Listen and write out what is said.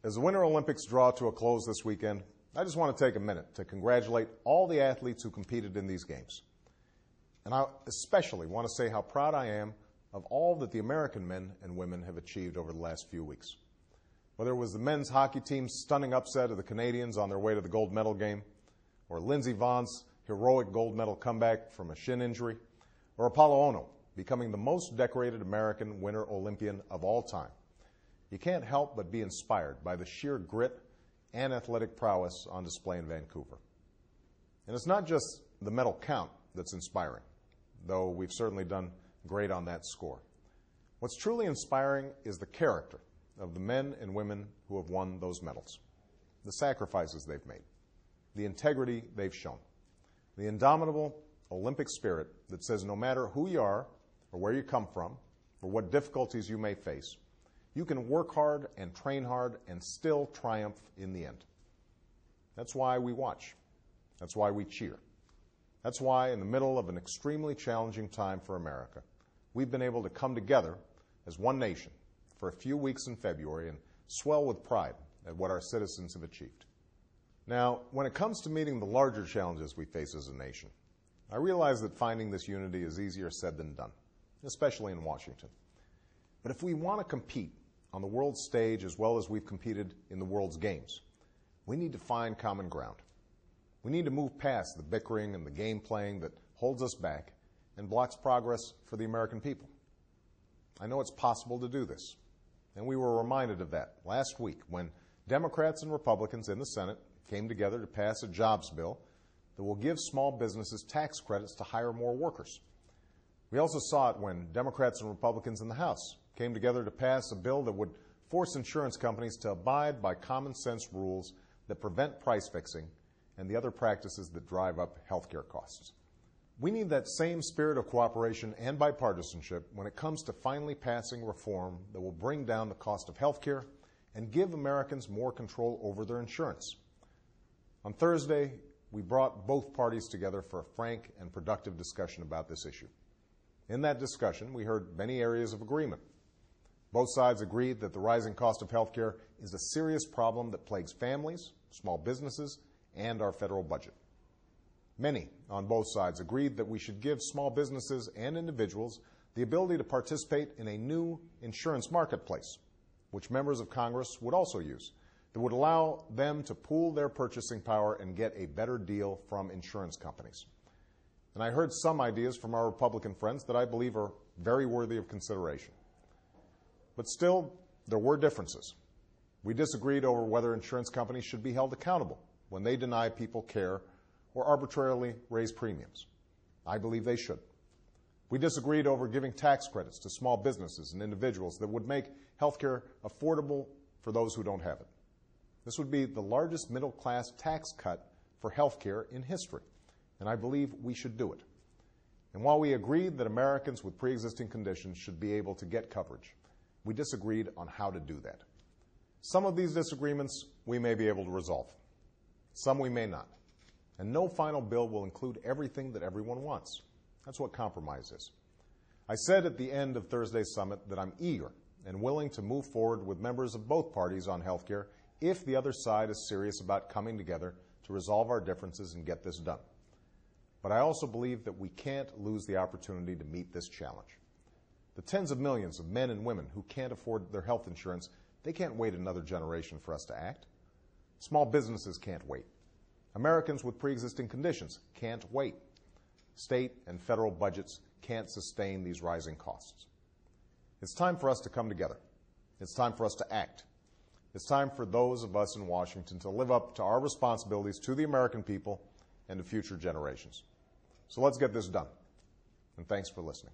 As the Winter Olympics draw to a close this weekend, I just want to take a minute to congratulate all the athletes who competed in these games. And I especially want to say how proud I am of all that the American men and women have achieved over the last few weeks. Whether it was the men's hockey team's stunning upset of the Canadians on their way to the gold medal game, or Lindsey Vonn's heroic gold medal comeback from a shin injury, or Apolo Ohno becoming the most decorated American Winter Olympian of all time, you can't help but be inspired by the sheer grit and athletic prowess on display in Vancouver. And it's not just the medal count that's inspiring, though we've certainly done great on that score. What's truly inspiring is the character of the men and women who have won those medals, the sacrifices they've made, the integrity they've shown, the indomitable Olympic spirit that says no matter who you are or where you come from or what difficulties you may face, you can work hard and train hard and still triumph in the end. That's why we watch. That's why we cheer. That's why, in the middle of an extremely challenging time for America, we've been able to come together as one nation for a few weeks in February and swell with pride at what our citizens have achieved. Now, when it comes to meeting the larger challenges we face as a nation, I realize that finding this unity is easier said than done, especially in Washington. But if we want to compete on the world stage as well as we've competed in the world's games, we need to find common ground. We need to move past the bickering and the game playing that holds us back and blocks progress for the American people. I know it's possible to do this, and we were reminded of that last week when Democrats and Republicans in the Senate came together to pass a jobs bill that will give small businesses tax credits to hire more workers. We also saw it when Democrats and Republicans in the House came together to pass a bill that would force insurance companies to abide by common sense rules that prevent price fixing and the other practices that drive up healthcare costs. We need that same spirit of cooperation and bipartisanship when it comes to finally passing reform that will bring down the cost of healthcare and give Americans more control over their insurance. On Thursday, we brought both parties together for a frank and productive discussion about this issue. In that discussion, we heard many areas of agreement. Both sides agreed that the rising cost of healthcare is a serious problem that plagues families, small businesses, and our federal budget. Many on both sides agreed that we should give small businesses and individuals the ability to participate in a new insurance marketplace, which members of Congress would also use, that would allow them to pool their purchasing power and get a better deal from insurance companies. And I heard some ideas from our Republican friends that I believe are very worthy of consideration. But still, there were differences. We disagreed over whether insurance companies should be held accountable when they deny people care or arbitrarily raise premiums. I believe they should. We disagreed over giving tax credits to small businesses and individuals that would make healthcare affordable for those who don't have it. This would be the largest middle-class tax cut for healthcare in history, and I believe we should do it. And while we agreed that Americans with pre-existing conditions should be able to get coverage, we disagreed on how to do that. Some of these disagreements we may be able to resolve. Some we may not. And no final bill will include everything that everyone wants. That's what compromise is. I said at the end of Thursday's summit that I'm eager and willing to move forward with members of both parties on health care if the other side is serious about coming together to resolve our differences and get this done. But I also believe that we can't lose the opportunity to meet this challenge. The tens of millions of men and women who can't afford their health insurance, they can't wait another generation for us to act. Small businesses can't wait. Americans with pre-existing conditions can't wait. State and federal budgets can't sustain these rising costs. It's time for us to come together. It's time for us to act. It's time for those of us in Washington to live up to our responsibilities to the American people and to future generations. So let's get this done. And thanks for listening.